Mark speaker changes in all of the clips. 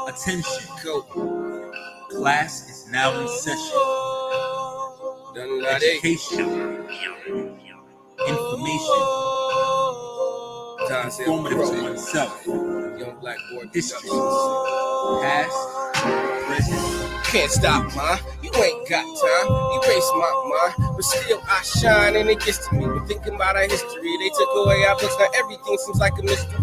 Speaker 1: Attention. Go. Class is now in session. Education. Information. Informative to oneself. Young black boy. History. Past. Present. Can't stop, ma. You ain't got time. Erase my mind. But still I shine and it gets to me. But thinking about our history, they took away our books. Now everything seems like a mystery.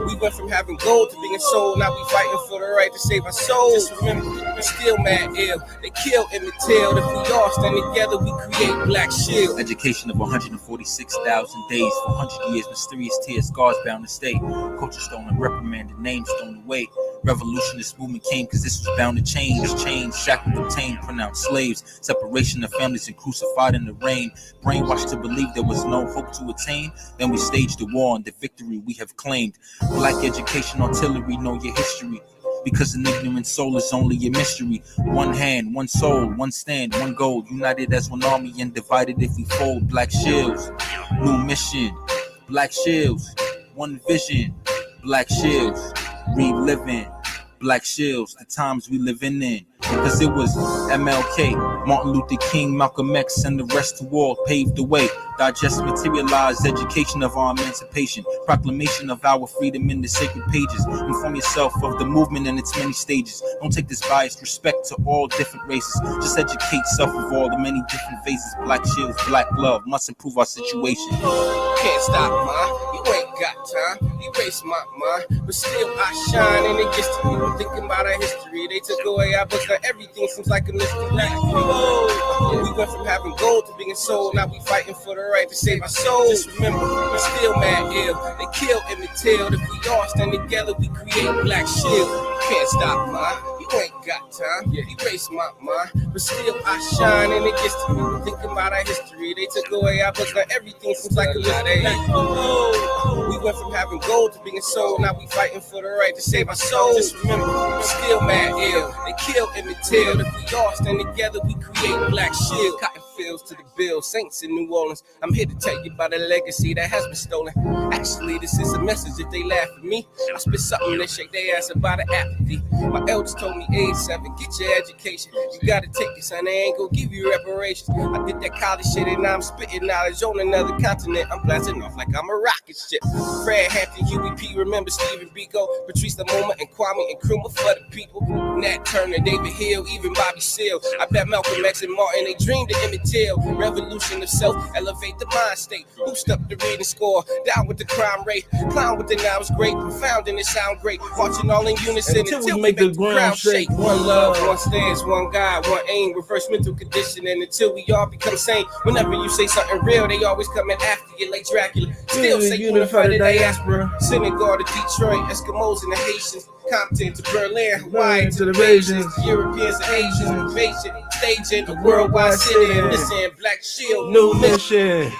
Speaker 1: We went from having gold to being sold. Now we fighting for the right to save our souls. Just remember, we're still mad ill. They kill Emmett Till. If we all stand together, we create Black Shield. Education of 146,000 days. 400 years, mysterious tears, scars bound to stay. Culture stolen, reprimanded, names thrown away. Revolutionist movement came because this was bound to change. Chains, shackled, obtained, pronounced slaves. Separation of families and crucified in the rain. Brainwashed to believe there was no hope to attain. Then we staged the war and the victory we have claimed. Black education, artillery, know your history. Because an ignorant soul is only a mystery. One hand, one soul, one stand, one goal. United as one army and divided if we fold. Black shields, new mission. Black shields, one vision. Black shields, reliving. Black shields, the times we living in. Because it was MLK, Martin Luther King, Malcolm X, and the rest of war paved the way. Digest, materialized education of our emancipation. Proclamation of our freedom in the sacred pages. Inform yourself of the movement and its many stages. Don't take this biased respect to all different races. Just educate self of all the many different phases. Black shields, black love, must improve our situation. Can't stop, ma. You ain't got time. Erase my mind. But still I shine and it gets to me. We're thinking about our history. They took away our books. Now everything seems like a mystery. We went from having gold to being sold. Now we fighting for the right to save our souls. Just remember, we're still mad ill. They kill Emmett Till. If we all stand together, we create Black Shield. Can't stop, ma. You ain't got time. Erase my mind. But still I shine and it gets to me. We're thinking about our history. They took away our books. Now everything seems like a mystery. We went from having gold to being sold. Now we fighting for the right to save our souls. Just remember, we're still mad ill. They kill Emmett Till. If we all stand together, we create Black Shield. Cotton fields to the bill, Saints in New Orleans. I'm here to tell you about a legacy that has been stolen. Actually, this is a message. If they laugh at me, I spit something that shake their ass about an apathy. My elders told me age 7, get your education. You gotta take it, son, they ain't gonna give you reparations. I did that college shit and now I'm spitting knowledge on another continent. I'm blasting off like I'm a rocket ship. Fred Hampton, Huey P, remember Stephen Biko, Patrice Lamoma and Kwame Nkrumah for the people. Nat Turner, David Hill, even Bobby Seale. I bet Malcolm X and Martin, they dreamed of Emmett Till. Revolution of self, elevate the mind state. Boost up the reading score, down with the crime rate. Clown with the nouns great, profound and it sound great. Marching all in unison until we make the ground shake. One love, one stance, one God, one aim. Reverse mental conditioning until we all become sane. Whenever you say something real, they always coming after you like Dracula. Still say unify the diaspora. Senegal to Detroit, Eskimos and the Haitians. Compton to Berlin, Hawaii to the Asians, Europeans and Asians, invasion, staging a worldwide city, and listen, Black Shield, new mission.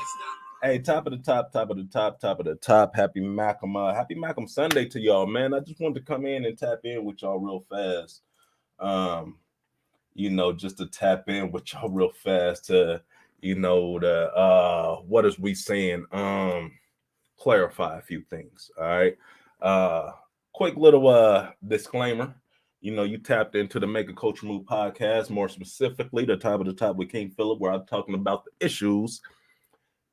Speaker 2: Hey, top of the top. Happy Malcolm Sunday to y'all, man. I just wanted to come in and tap in with y'all real fast. Just to tap in with y'all real fast to, what is we saying? Clarify a few things. All right. Quick little disclaimer. You tapped into the Make a Culture Move podcast, more specifically the top of the top with King Phillip, where I'm talking about the issues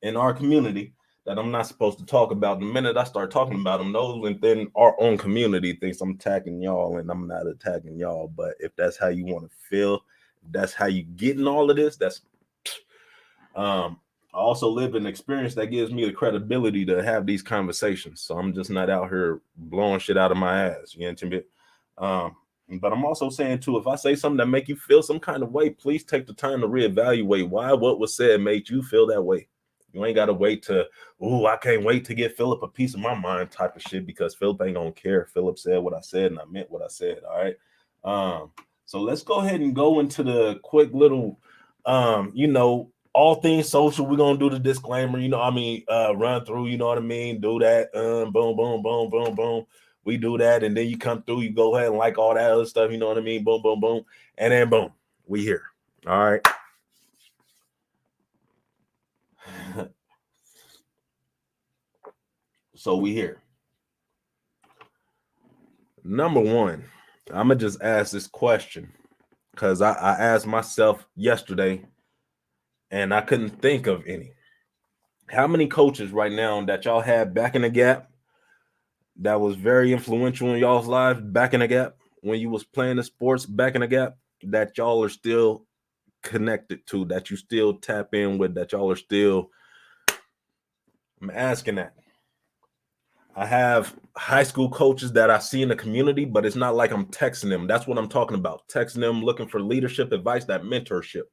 Speaker 2: in our community that I'm not supposed to talk about. The minute I start talking about them, those within our own community thinks I'm attacking y'all, and I'm not attacking y'all. But if that's how you want to feel, if that's how you get in all of this, that's I also live an experience that gives me the credibility to have these conversations. So I'm just not out here blowing shit out of my ass. You know what I mean? But I'm also saying too, if I say something that make you feel some kind of way, please take the time to reevaluate why what was said made you feel that way. You ain't got to wait to, I can't wait to get Phillip a piece of my mind type of shit, because Phillip ain't gonna care. Phillip said what I said and I meant what I said. All right. So let's go ahead and go into the quick little, all things social. We're gonna do the disclaimer, run through, you know what I mean? Do that. Boom, boom, boom, boom, boom. We do that, and then you come through, you go ahead and like all that other stuff, you know what I mean? Boom, boom, boom. And then boom, we here. All right. So we here. Number one, I'm gonna just ask this question because I asked myself yesterday and I couldn't think of any. How many coaches right now that y'all had back in the gap that was very influential in y'all's lives back in the gap when you was playing the sports back in the gap that y'all are still connected to, that you still tap in with, that y'all are still? I'm asking that. I have high school coaches that I see in the community, but it's not like I'm texting them. That's what I'm talking about. Texting them, looking for leadership advice, that mentorship.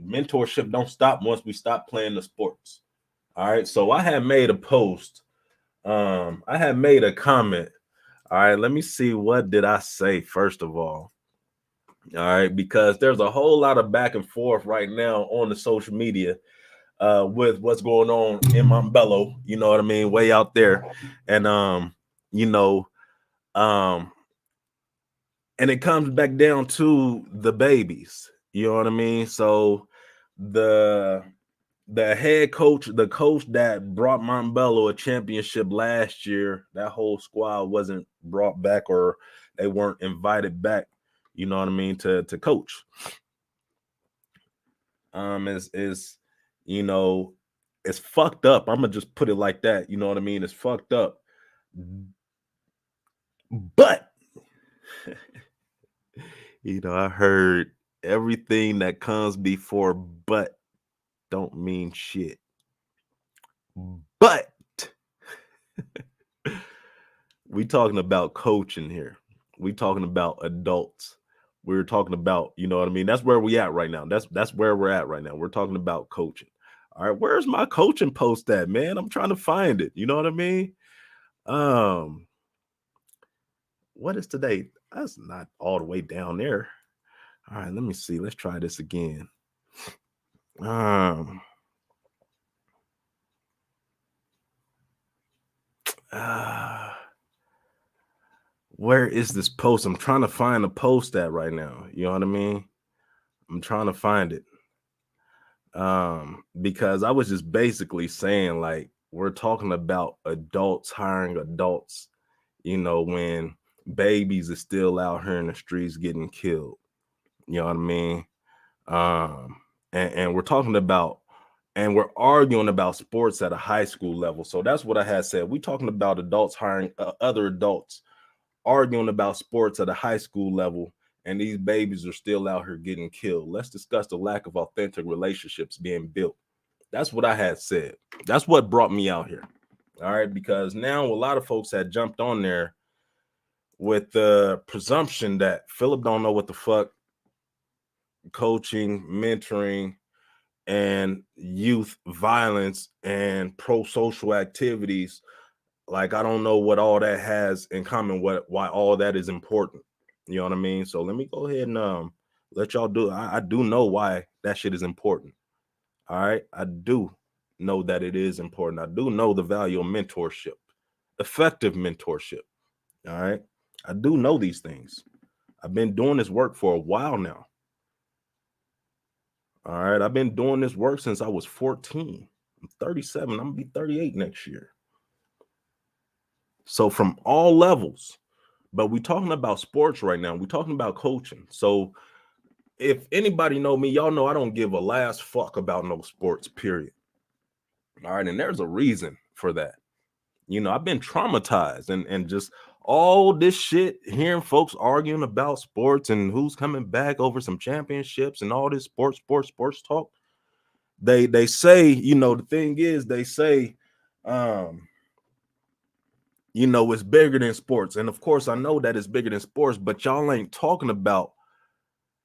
Speaker 2: Mentorship don't stop once we stop playing the sports. All right. So I had made a post. I had made a comment. All right. Let me see. What did I say first of all? All right. Because there's a whole lot of back and forth right now on the social media with what's going on in Montbello, you know what I mean, way out there. And you know, um, and it comes back down to the babies, you know what I mean? So the head coach, the coach that brought Montbello a championship last year, that whole squad wasn't brought back or they weren't invited back, you know what I mean, to coach. Is you know, it's fucked up. I'm gonna just put it like that. You know what I mean? It's fucked up. But you know, I heard everything that comes before but don't mean shit. But we talking about coaching here. We talking about adults. We're talking about, you know what I mean? That's where we at right now. That's where we're at right now. We're talking about coaching. All right, where's my coaching post at, man? I'm trying to find it. You know what I mean? What is today? That's not all the way down there. All right, let me see. Let's try this again. Where is this post? I'm trying to find a post at right now. You know what I mean? I'm trying to find it. Because I was just basically saying, like, we're talking about adults hiring adults, you know, when babies are still out here in the streets getting killed. You know what I mean? And we're talking about, and we're arguing about sports at a high school level. So that's what I had said. We're talking about adults hiring other adults, arguing about sports at a high school level, and these babies are still out here getting killed. Let's discuss the lack of authentic relationships being built. That's what I had said. That's what brought me out here. All right, because now a lot of folks had jumped on there with the presumption that Phillip don't know what the fuck coaching, mentoring, and youth violence and pro-social activities, like, I don't know what all that has in common, why all that is important. You know what I mean? So let me go ahead and let y'all do. I do know why that shit is important. All right. I do know that it is important. I do know the value of mentorship, effective mentorship. All right. I do know these things. I've been doing this work for a while now. All right. I've been doing this work since I was 14. I'm 37. I'm going to be 38 next year. So from all levels, but we're talking about sports right now. We're talking about coaching. So if anybody know me, y'all know I don't give a last fuck about no sports, period. All right. And there's a reason for that. You know, I've been traumatized and just all this shit, hearing folks arguing about sports and who's coming back over some championships and all this sports talk. They say, you know, the thing is, they say, you know, it's bigger than sports. And of course, I know that it's bigger than sports, but y'all ain't talking about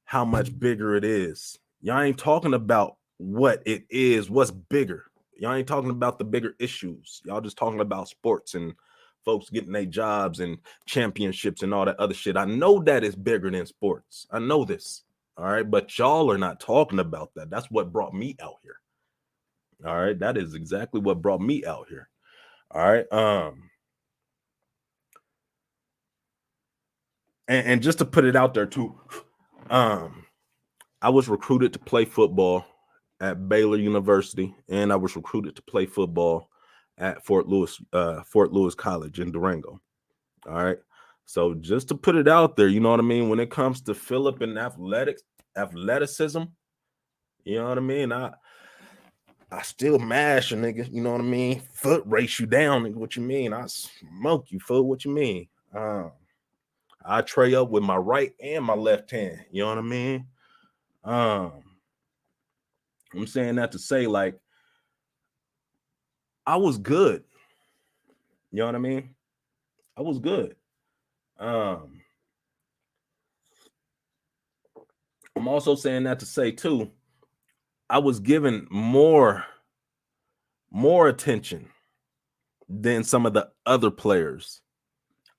Speaker 2: how much bigger it is. Y'all ain't talking about what it is, what's bigger. Y'all ain't talking about the bigger issues. Y'all just talking about sports and folks getting their jobs and championships and all that other shit. I know that is bigger than sports. I know this. All right. But y'all are not talking about that. That's what brought me out here. All right. That is exactly what brought me out here. All right. And just to put it out there too, I was recruited to play football at Baylor University, and I was recruited to play football at Fort Lewis College in Durango. All right. So just to put it out there, you know what I mean? When it comes to Phillip and athleticism, you know what I mean? I still mash a nigga, you know what I mean? Foot race you down, nigga. What you mean? I smoke you, foot. What you mean? I tray up with my right and my left hand. You know what I mean? I'm saying that to say, like, I was good. You know what I mean? I was good. I'm also saying that to say too, I was given more attention than some of the other players.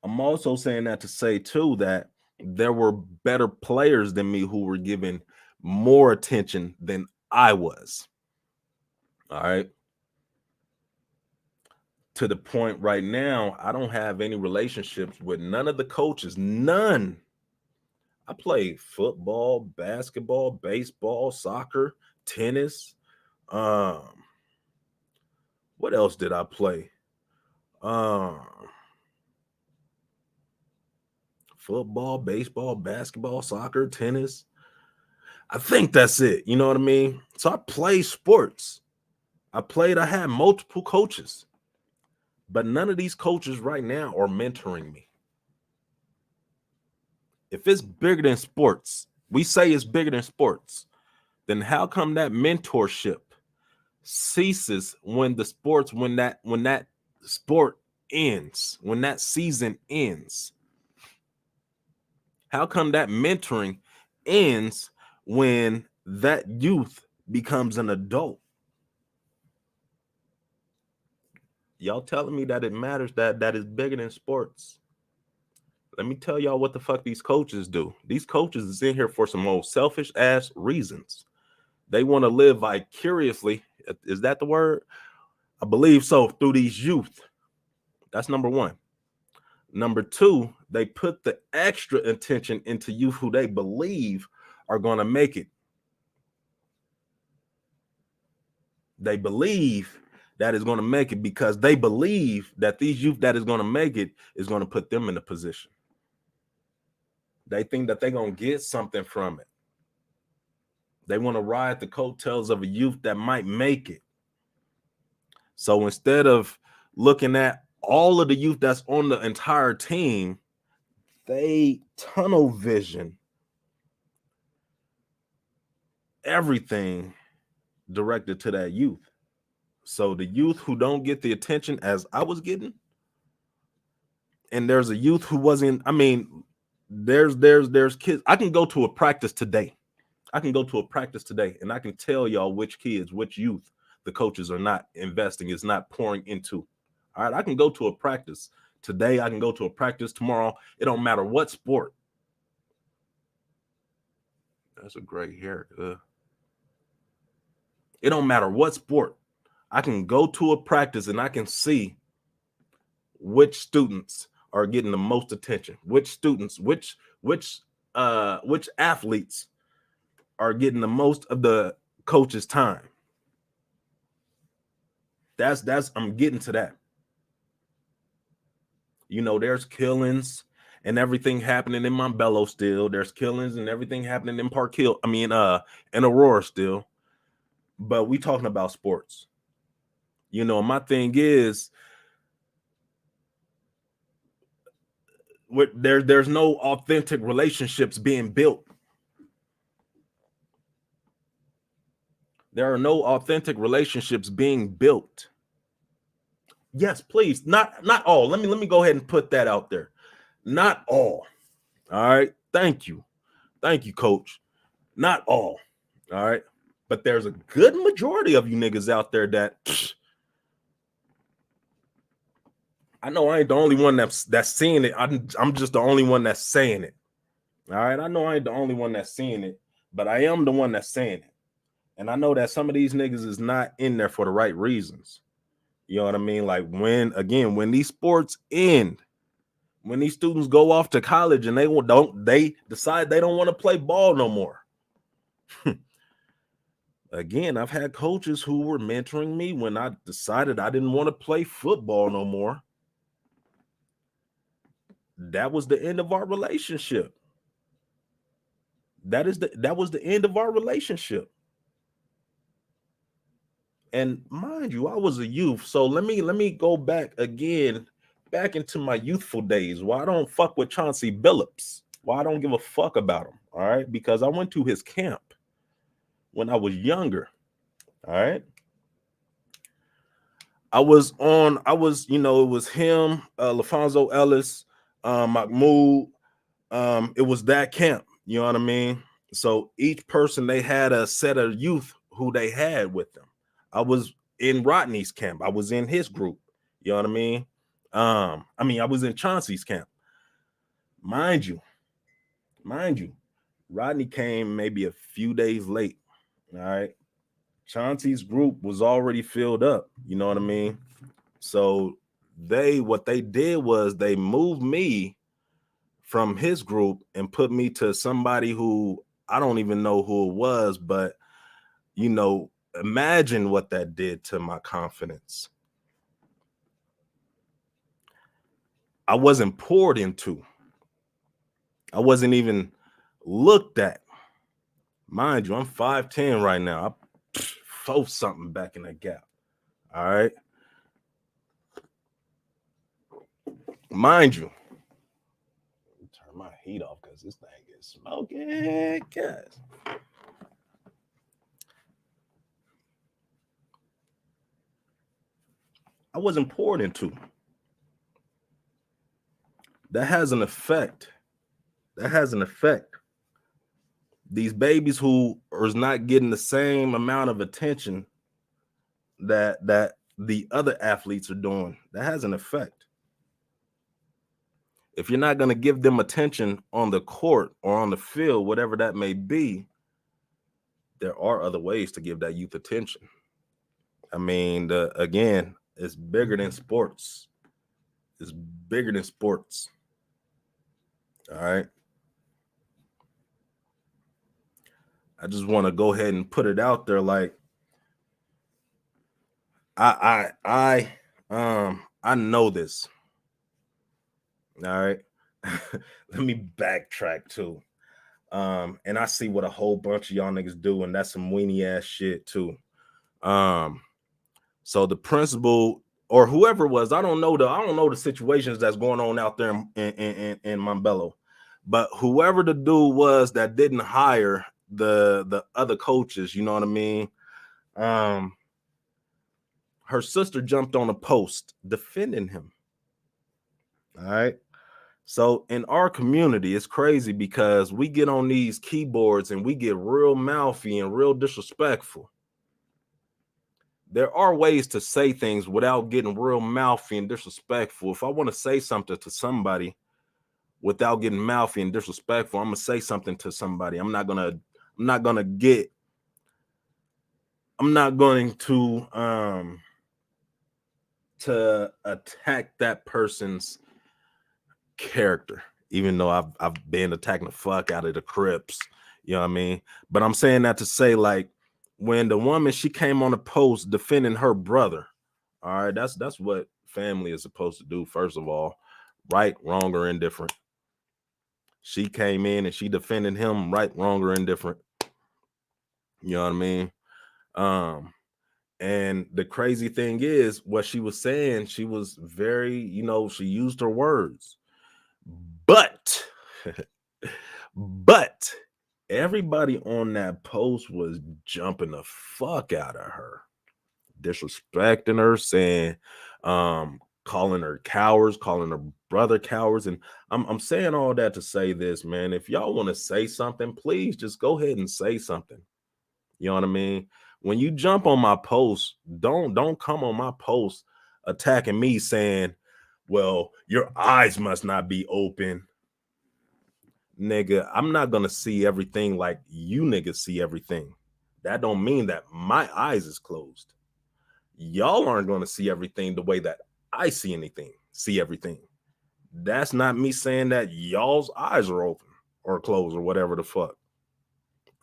Speaker 2: I'm also saying that to say too that there were better players than me who were given more attention than I was. All right. To the point right now, I don't have any relationships with none of the coaches. None. I played football, basketball, baseball, soccer, tennis. What else did I play? Football, baseball, basketball, soccer, tennis. I think that's it. You know what I mean? So I played sports. I had multiple coaches, but none of these coaches right now are mentoring me. If it's bigger than sports, we say it's bigger than sports, then how come that mentorship ceases when that sport ends, when that season ends? How come that mentoring ends when that youth becomes an adult? Y'all telling me that it matters, that is bigger than sports. Let me tell y'all what the fuck these coaches do. These coaches is in here for some old selfish ass reasons. They want to live vicariously. Is that the word? I believe so, through these youth. That's number one. Number two, they put the extra attention into youth who they believe are going to make it. They believe that is going to make it because they believe that these youth that is going to make it is going to put them in a position. They think that they're going to get something from it. They want to ride the coattails of a youth that might make it. So instead of looking at all of the youth that's on the entire team, they tunnel vision everything directed to that youth. So the youth who don't get the attention as I was getting, and there's a youth who wasn't, I mean, there's kids. I can go to a practice today. And I can tell y'all which kids, which youth the coaches are not investing, is not pouring into. All right, I can go to a practice today. I can go to a practice tomorrow. It don't matter what sport. That's a great hair. It don't matter what sport. I can go to a practice and I can see which students are getting the most attention, which students, which athletes are getting the most of the coach's time. That's I'm getting to that. You know, there's killings and everything happening in Montbello still. There's killings and everything happening in Park Hill. I mean, in Aurora still. But we talking about sports. You know, my thing is, there's no authentic relationships being built. There are no authentic relationships being built. Yes, please. Not all. Let me go ahead and put that out there. Not all. All right. Thank you, coach. Not all. All right. But there's a good majority of you niggas out there that I know I ain't the only one that's seeing it. I'm just the only one that's saying it. All right. I know I ain't the only one that's seeing it, but I am the one that's saying it. And I know that some of these niggas is not in there for the right reasons. You know what I mean? Like when these sports end, when these students go off to college and they decide they don't want to play ball no more. Again, I've had coaches who were mentoring me when I decided I didn't want to play football no more. that was the end of our relationship. That was the end of our relationship. And mind you, I was a youth. So let me go back again, back into my youthful days. Why I don't fuck with Chauncey Billups. Why I don't give a fuck about him. All right. Because I went to his camp when I was younger. All right. It was him, LaFonso Ellis, Mahmoud. It was that camp. You know what I mean? So each person, they had a set of youth who they had with them. I was in Rodney's camp. I was in his group. You know what I mean? I was in Chauncey's camp. Mind you, Rodney came maybe a few days late. All right. Chauncey's group was already filled up. You know what I mean? So what they did was they moved me from his group and put me to somebody who I don't even know who it was, but imagine what that did to my confidence. I wasn't poured into. I wasn't even looked at. Mind you, I'm 5'10" right now. I fought something back in that gap. All right. Mind you, turn my heat off because this thing is smoking. Guys. I wasn't poured into. That has an effect. These babies who are not getting the same amount of attention that the other athletes are doing, that has an effect. If you're not going to give them attention on the court or on the field, whatever that may be, there are other ways to give that youth attention. I mean, again, it's bigger than sports. It's bigger than sports. All right. I just want to go ahead and put it out there. Like, I know this. All right. Let me backtrack too. And I see what a whole bunch of y'all niggas do, and that's some weenie ass shit too. So the principal or whoever it was, I don't know the situations that's going on out there in Montbello, but whoever the dude was that didn't hire the other coaches, you know what I mean? Her sister jumped on a post defending him. All right. So in our community, it's crazy because we get on these keyboards and we get real mouthy and real disrespectful. There are ways to say things without getting real mouthy and disrespectful. If I want to say something to somebody without getting mouthy and disrespectful, I'm gonna say something to somebody. I'm not going to attack that person's character, even though I've been attacking the fuck out of the Crips, you know what I mean? But I'm saying that to say, like, when the woman, she came on the post defending her brother, all right, that's what family is supposed to do, first of all, right, wrong, or indifferent. She came in and she defended him, right, wrong, or indifferent. You know what I mean? And the crazy thing is, what she was saying, she was very, she used her words. But everybody on that post was jumping the fuck out of her, disrespecting her, saying, calling her cowards, calling her brother cowards. And I'm saying all that to say this, man. If y'all want to say something, please just go ahead and say something. You know what I mean? When you jump on my post, don't come on my post attacking me saying, well, your eyes must not be open. Nigga, I'm not gonna see everything like you niggas see everything. That don't mean that my eyes is closed. Y'all aren't gonna see everything the way that I see everything. That's not me saying that y'all's eyes are open or closed or whatever the fuck.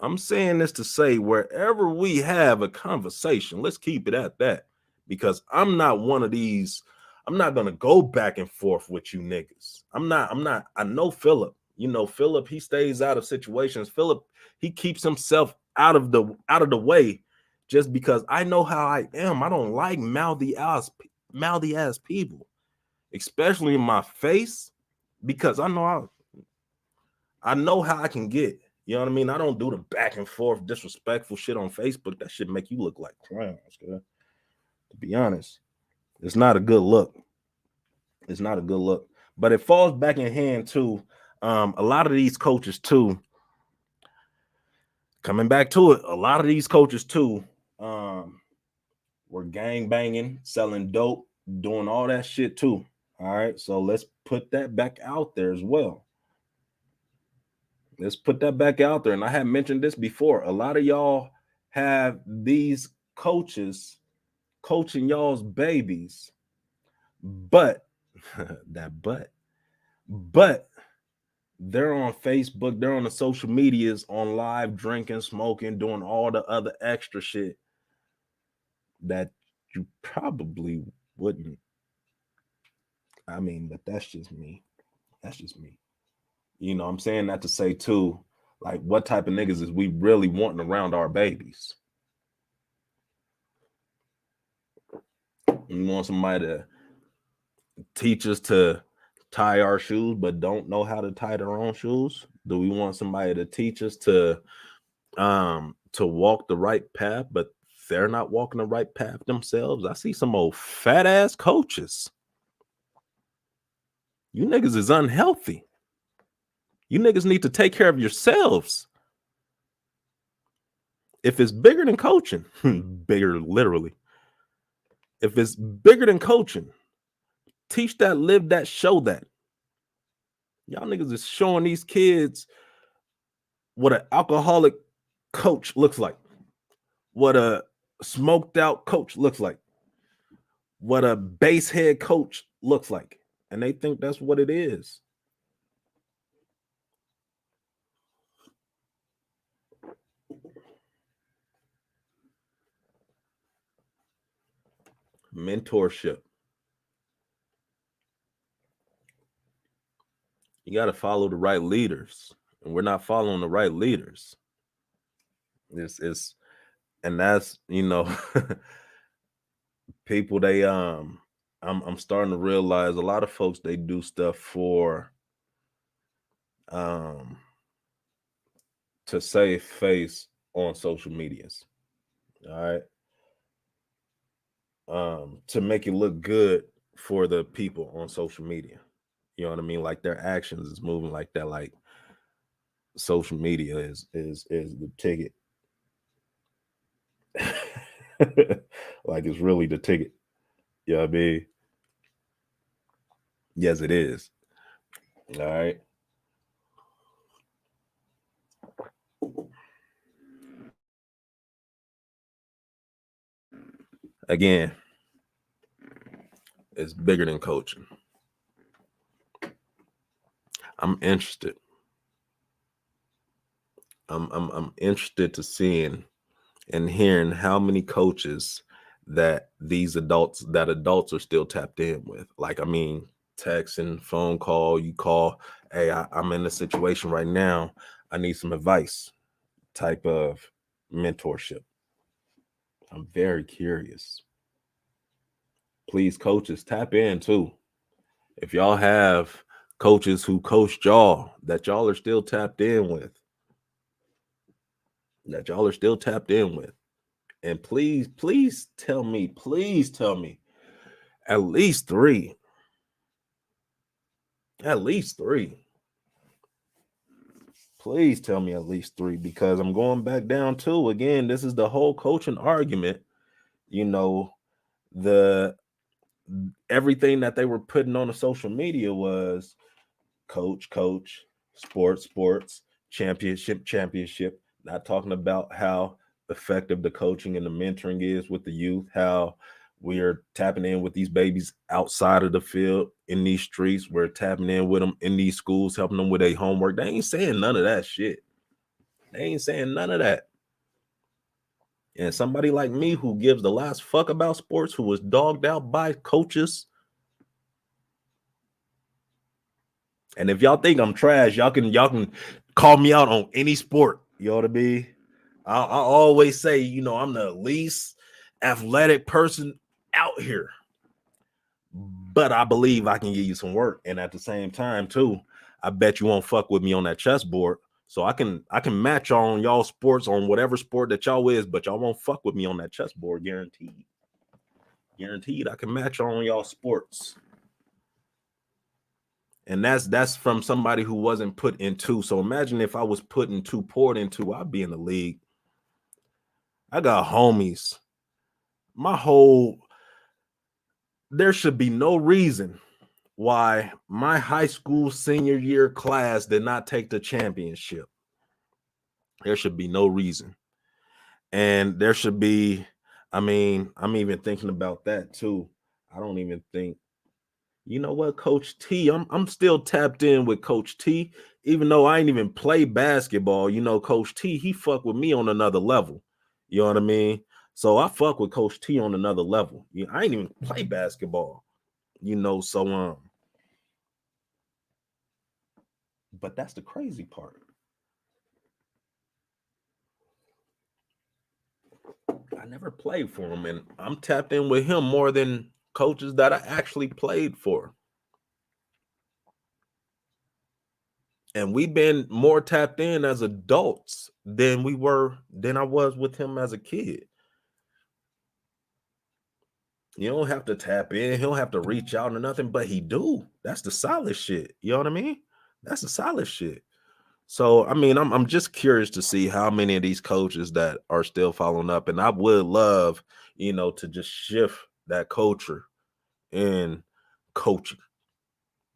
Speaker 2: I'm saying this to say, wherever we have a conversation, let's keep it at that, because I'm not one of these I'm not gonna go back and forth with you niggas. I'm not. I know Phillip. You know, Phillip, he stays out of situations. Phillip, he keeps himself out of the way just because I know how I am. I don't like mouthy ass people, especially in my face, because I know how I can get. You know what I mean? I don't do the back and forth disrespectful shit on Facebook. That shit make you look like clowns, girl. To be honest, it's not a good look. It's not a good look. But it falls back in hand too. A lot of these coaches too. Coming back to it, a lot of these coaches too were gang banging, selling dope, doing all that shit too. All right, so let's put that back out there as well. Let's put that back out there. And I had mentioned this before. A lot of y'all have these coaches coaching y'all's babies, but but they're on Facebook, they're on the social medias, on live drinking, smoking, doing all the other extra shit that you probably wouldn't. I mean, but that's just me. That's just me. You know, I'm saying that to say too, like, what type of niggas is we really wanting around our babies? We want somebody to teach us to tie our shoes, but don't know how to tie their own shoes? Do we want somebody to teach us to walk the right path, but they're not walking the right path themselves? I see some old fat ass coaches. You niggas is unhealthy. You niggas need to take care of yourselves. If it's bigger than coaching, bigger literally. If it's bigger than coaching, teach that, live that, show that. Y'all niggas is showing these kids what an alcoholic coach looks like, what a smoked out coach looks like, what a base head coach looks like. And they think that's what it is. Mentorship. You got to follow the right leaders, and we're not following the right leaders. And that's, you know, people, they I'm starting to realize a lot of folks, they do stuff for to save face on social medias. All right. To make it look good for the people on social media. You know what I mean? Like, their actions is moving like that. Like, social media is the ticket. Like, it's really the ticket. You know what I mean? Yes, it is. All right. Again, it's bigger than coaching. I'm interested. I'm interested to seeing and hearing how many coaches that adults are still tapped in with. Like, I mean, texting, phone call, you call, hey, I'm in a situation right now, I need some advice, type of mentorship. I'm very curious. Please, coaches, tap in too. If y'all have coaches who coached y'all that y'all are still tapped in with, and please tell me at least three. Please tell me at least three, because I'm going back down to, again, this is the whole coaching argument. You know, everything that they were putting on the social media was coach, sports, championship. Not talking about how effective the coaching and the mentoring is with the youth, how we are tapping in with these babies outside of the field, in these streets. We're tapping in with them in these schools, helping them with their homework. They ain't saying none of that shit. They ain't saying none of that. And somebody like me, who gives the last fuck about sports, who was dogged out by coaches And if y'all think I'm trash, y'all can call me out on any sport. You know what I mean? I always say, you know, I'm the least athletic person out here, but I believe I can give you some work. And at the same time, too, I bet you won't fuck with me on that chessboard. So I can match on y'all sports on whatever sport that y'all is, but y'all won't fuck with me on that chessboard, guaranteed. Guaranteed, I can match on y'all sports. And that's from somebody who wasn't put into. So imagine if I was put into, poured into, I'd be in the league. I got homies. There should be no reason why my high school senior year class did not take the championship. There should be no reason. And there should be, I'm even thinking about that too. I don't even think, you know what, Coach T, I'm still tapped in with Coach T, even though I ain't even play basketball. You know, Coach T, he fuck with me on another level. You know what I mean? So I fuck with Coach T on another level. I ain't even play basketball, you know, so but that's the crazy part. I never played for him, and I'm tapped in with him more than coaches that I actually played for. And we've been more tapped in as adults than I was with him as a kid. You don't have to tap in, he don't have to reach out or nothing, but he do. That's the solid shit. You know what I mean? That's the solid shit. So I'm just curious to see how many of these coaches that are still following up. And I would love, you know, to just shift that culture in coaching.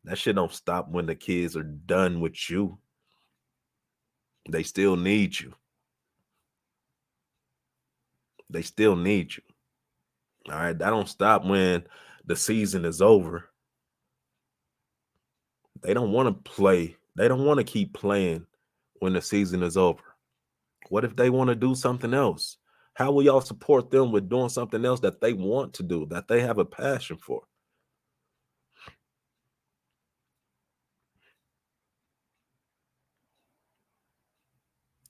Speaker 2: That shit don't stop when the kids are done with you. They still need you. They still need you. All right. That don't stop when the season is over. They don't want to play. They don't want to keep playing when the season is over. What if they want to do something else? How will y'all support them with doing something else that they want to do, that they have a passion for?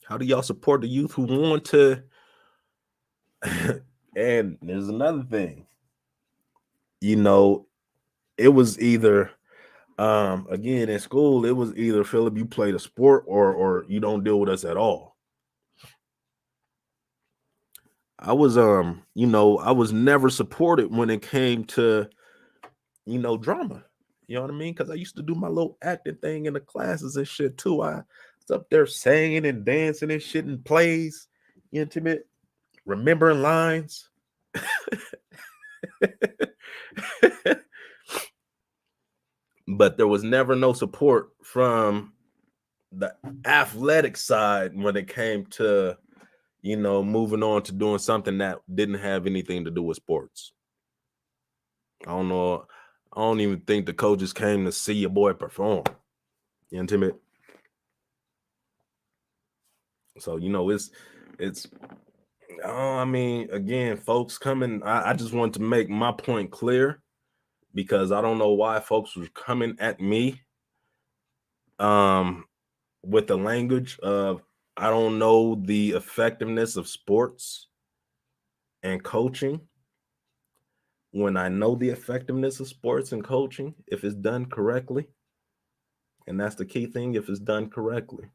Speaker 2: How do y'all support the youth who want to? And there's another thing. You know, it was either again in school, it was either Phillip, you play the sport or you don't deal with us at all. I was I was never supported when it came to, you know, drama. You know what I mean? Because I used to do my little acting thing in the classes and shit too. I was up there singing and dancing and shit in plays, intimate, remembering lines. But there was never no support from the athletic side when it came to, you know, moving on to doing something that didn't have anything to do with sports. I don't know. I don't even think the coaches came to see your boy perform. You intimate. So, you know, it's again, folks coming. I just want to make my point clear because I don't know why folks were coming at me with the language of I don't know the effectiveness of sports and coaching when I know the effectiveness of sports and coaching if it's done correctly. And that's the key thing, if it's done correctly.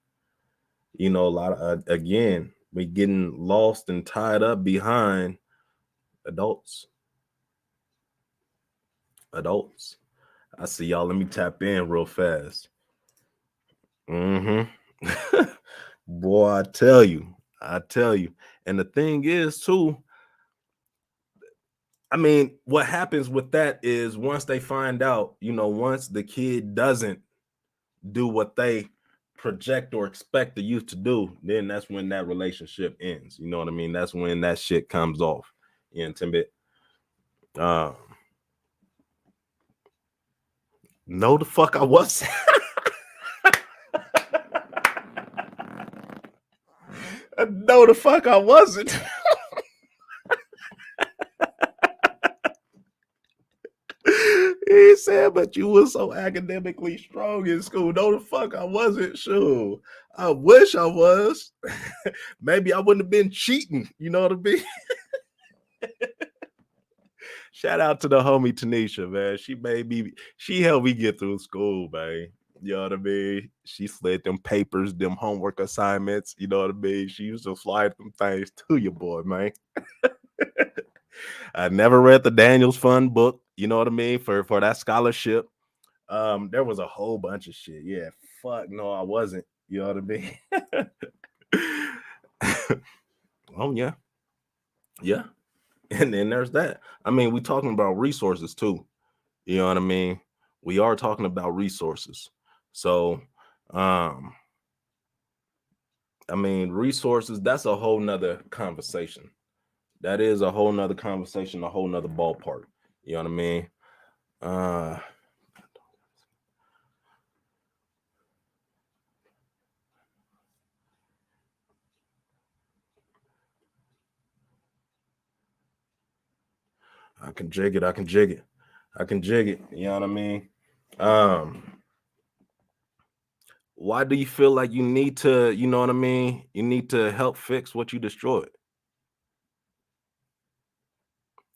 Speaker 2: You know, a lot of again, we getting lost and tied up behind adults. I see y'all. Let me tap in real fast. Boy, I tell you. And the thing is, too, I mean, what happens with that is once they find out, you know, once the kid doesn't do what they project or expect the youth to do, then that's when that relationship ends. You know what I mean? That's when that shit comes off. You know, Timbit. No, the fuck I wasn't. No, the fuck I wasn't. He said, but you were so academically strong in school. No, the fuck I wasn't. Sure. I wish I was. Maybe I wouldn't have been cheating. You know what I mean? Shout out to the homie Tanisha, man. She helped me get through school, man. You know what I mean? She slid them papers, them homework assignments. You know what I mean? She used to slide them things to your boy, man. I never read the Daniels Fund book. You know what I mean? For that scholarship. There was a whole bunch of shit. Yeah, fuck no, I wasn't. You know what I mean? Oh yeah, yeah. And then there's that. I mean, we talking about resources too. You know what I mean? We are talking about resources. So, I mean, resources, that's a whole nother conversation. That is a whole nother conversation, a whole nother ballpark. You know what I mean? I can jig it. I can jig it. I can jig it. You know what I mean? Why do you feel like you need to, you know what I mean? You need to help fix what you destroyed?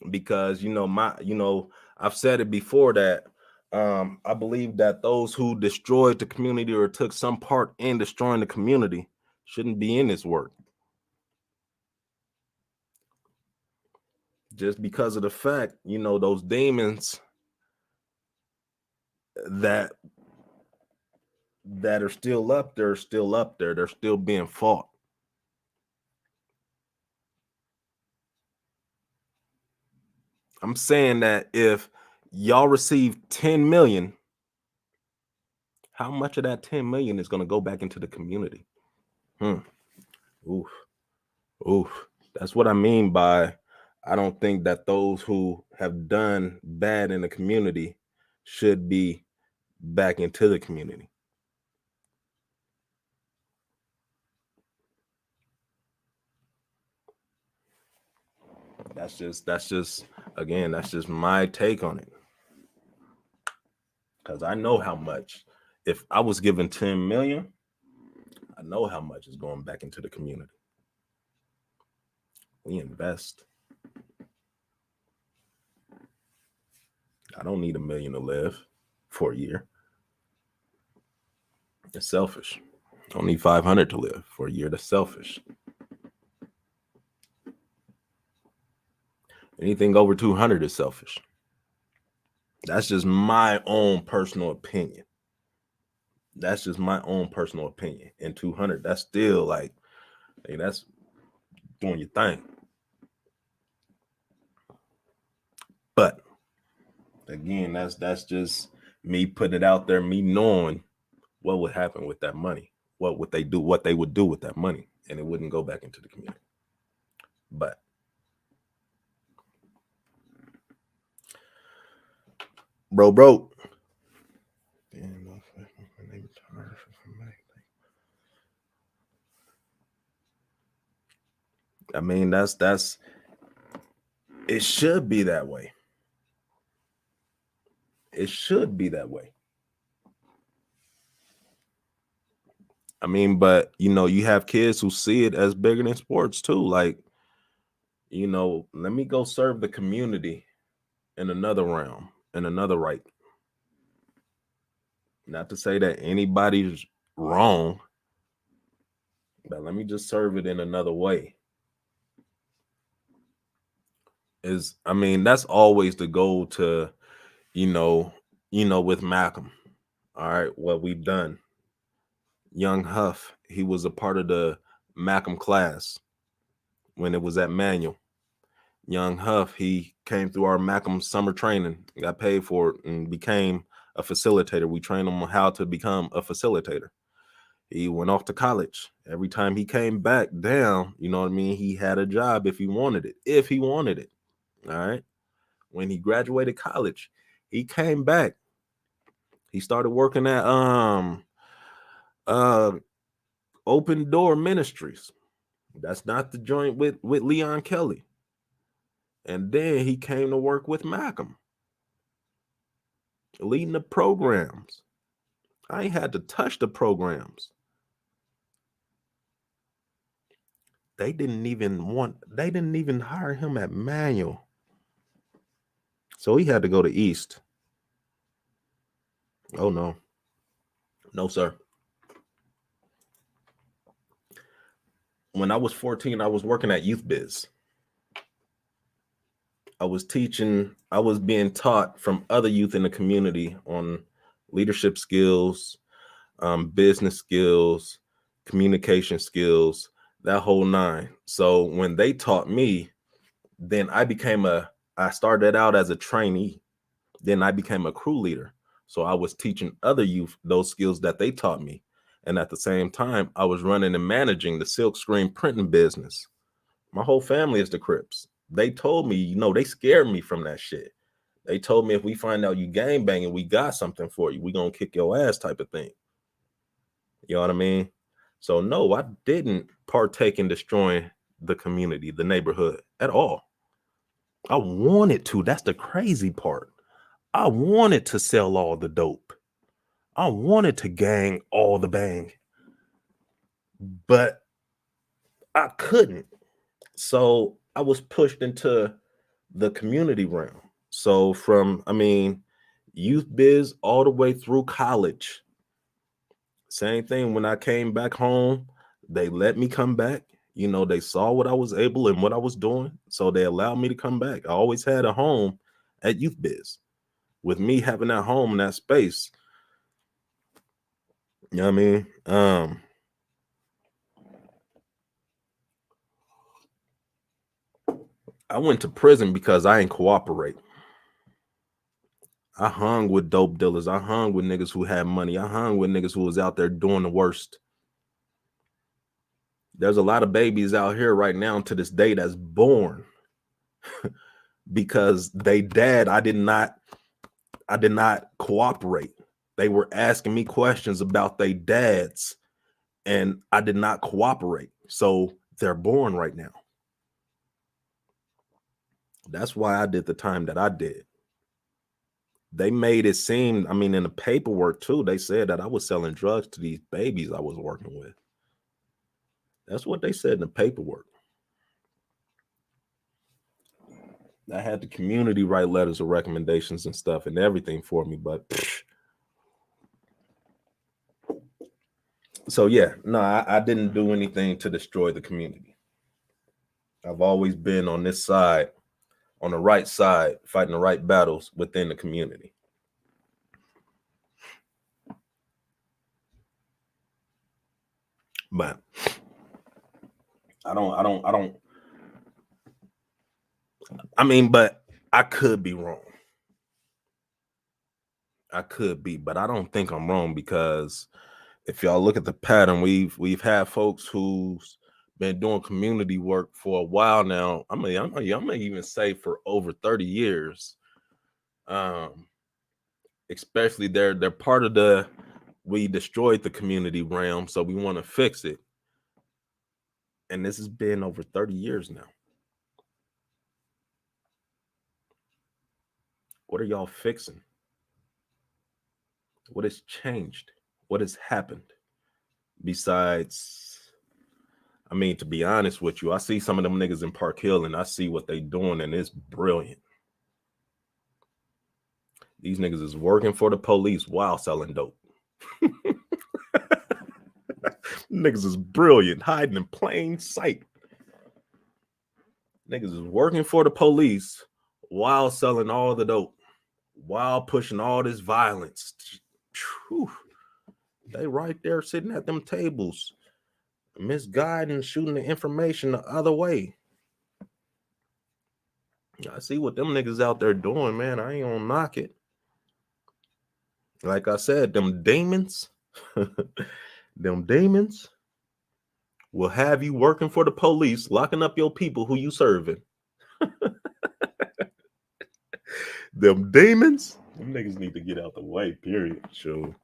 Speaker 2: Because I've said it before that I believe that those who destroyed the community or took some part in destroying the community shouldn't be in this work. Just because of the fact, those demons that are still up there, they're still being fought. I'm saying that if y'all receive 10 million, how much of that 10 million is going to go back into the community? Oof. Oof. That's what I mean by I don't think that those who have done bad in the community should be back into the community. That's just again, that's just my take on it. Because I know how much, if I was given 10 million, I know how much is going back into the community. We invest. I don't need $1 million to live for a year. It's selfish. I don't need 500 to live for a year. That's selfish. Anything over 200 is selfish. That's just my own personal opinion. That's just my own personal opinion. And 200, that's still like, hey, that's doing your thing. But again, that's just me putting it out there, me knowing what would happen with that money. What would they do? What they would do with that money, and it wouldn't go back into the community. But bro. I mean, that's it should be that way. It should be that way. I mean, but you have kids who see it as bigger than sports too. Like, let me go serve the community in another realm, in another right. Not to say that anybody's wrong, but let me just serve it in another way. That's always the goal to, with Malcolm. All right, what we've done. Young Huff, he was a part of the Malcolm class when it was at Manual. Young Huff, he came through our Malcolm summer training, got paid for it, and became a facilitator. We trained him on how to become a facilitator. He went off to college. Every time he came back down, he had a job if he wanted it. If he wanted it. All right. When he graduated college, he came back. He started working at Open Door Ministries. That's not the joint with Leon Kelly. And then he came to work with Malcolm. leading the programs. I ain't had to touch the programs. They didn't even hire him at manual. So he had to go to East. Oh no. No, sir. When I was 14, I was working at Youth Biz. I was being taught from other youth in the community on leadership skills, business skills, communication skills, that whole nine. So when they taught me, then I started out as a trainee. Then I became a crew leader. So I was teaching other youth those skills that they taught me. And at the same time, I was running and managing the silk screen printing business. My whole family is the Crips. They told me, they scared me from that shit. They told me if we find out you gang banging, we got something for you. We gonna kick your ass type of thing. You know what I mean? So no, I didn't partake in destroying the community, the neighborhood at all. I wanted to. That's the crazy part. I wanted to sell all the dope. I wanted to gang all the bang. But I couldn't. So I was pushed into the community realm. So from, youth biz all the way through college. Same thing. When I came back home, they let me come back. They saw what I was able and what I was doing. So they allowed me to come back. I always had a home at Youth Biz. With me having that home and that space, you know what I mean? I went to prison because I ain't cooperate. I hung with dope dealers. I hung with niggas who had money. I hung with niggas who was out there doing the worst. There's a lot of babies out here right now to this day that's born because they dad, I did not cooperate. They were asking me questions about their dads and I did not cooperate. So they're born right now. That's why I did the time that I did. They made it seem, in the paperwork too, they said that I was selling drugs to these babies I was working with. That's what they said in the paperwork. I had the community write letters of recommendations and stuff and everything for me, but so yeah, no, I didn't do anything to destroy the community. I've always been on this side, on the right side, fighting the right battles within the community. But but I could be wrong. I could be, but I don't think I'm wrong because if y'all look at the pattern, we've had folks who's been doing community work for a while now. I may even say for over 30 years. Especially they're part of we destroyed the community realm, so we want to fix it. And this has been over 30 years now. What are y'all fixing? What has changed? What has happened? Besides, to be honest with you, I see some of them niggas in Park Hill and I see what they doing and it's brilliant. These niggas is working for the police while selling dope. Niggas is brilliant, hiding in plain sight. Niggas is working for the police while selling all the dope, while pushing all this violence. Whew. They right there sitting at them tables, misguiding, shooting the information the other way. I see what them niggas out there doing, man. I ain't gonna knock it. Like I said, them demons, will have you working for the police, locking up your people who you serving. Them demons, them niggas need to get out the way, period. Sure.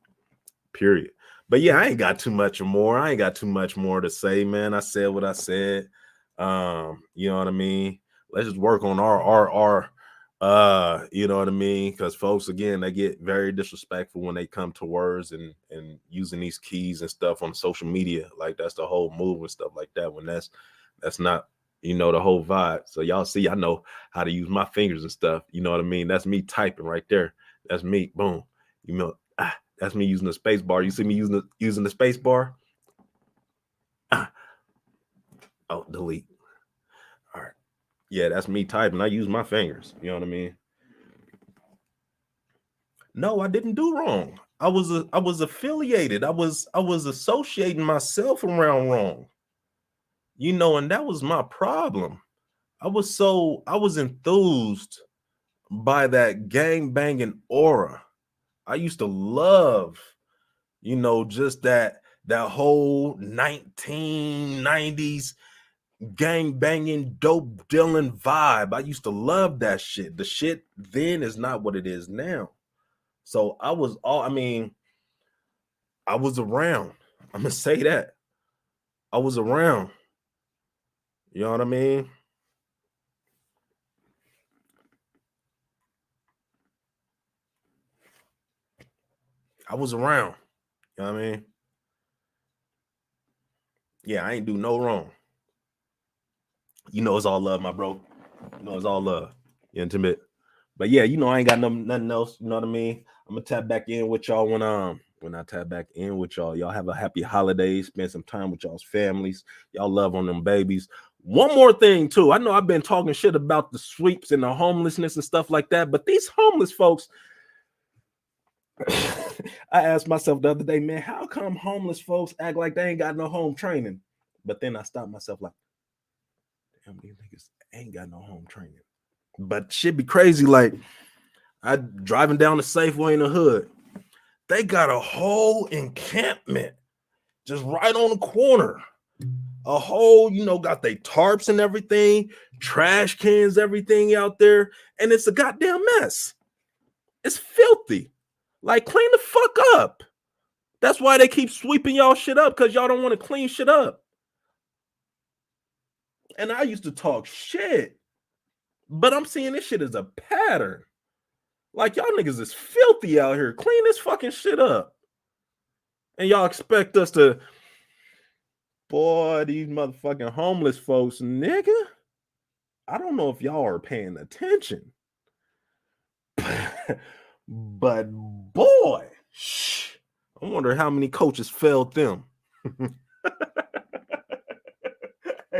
Speaker 2: Period. But yeah, I ain't got too much more. I ain't got too much more to say, man. I said what I said. You know what I mean? Let's just work on our You know what I mean? Because folks, again, they get very disrespectful when they come to words and using these keys and stuff on social media. Like that's the whole move and stuff like that. When that's not, you know, the whole vibe. So y'all see, I know how to use my fingers and stuff. You know what I mean? That's me typing right there. That's me. Boom. You know, that's me using the space bar. You see me using the space bar? Oh, delete. All right. Yeah, that's me typing. I use my fingers. You know what I mean? No, I didn't do wrong. I was affiliated. I was associating myself around wrong. You know, and that was my problem. I was enthused by that gang banging aura. I used to love, you know, just that whole 1990s gang banging dope Dylan vibe. I used to love that shit. The shit then is not what it is now. So I was around. I'm gonna say that. I was around. You know what I mean? I was around. You know what I mean? Yeah, I ain't do no wrong. You know it's all love, my bro. You know it's all love. You intimate. But yeah, you know I ain't got nothing else. You know what I mean? I'm gonna tap back in with y'all when I tap back in with y'all. Y'all have a happy holidays. Spend some time with y'all's families. Y'all love on them babies. One more thing too. I know I've been talking shit about the sweeps and the homelessness and stuff like that, but these homeless folks. I asked myself the other day, man, how come homeless folks act like they ain't got no home training? But then I stopped myself like, damn, these niggas ain't got no home training. But shit be crazy. Like, I driving down the Safeway in the hood. They got a whole encampment just right on the corner. A whole, you know, got they tarps and everything, trash cans, everything out there. And it's a goddamn mess. It's filthy. Like, clean the fuck up. That's why they keep sweeping y'all shit up, because y'all don't want to clean shit up. And I used to talk shit, but I'm seeing this shit as a pattern. Like, y'all niggas is filthy out here. Clean this fucking shit up. And y'all expect us to, boy, these motherfucking homeless folks, nigga. I don't know if y'all are paying attention. But boy, I wonder how many coaches failed them.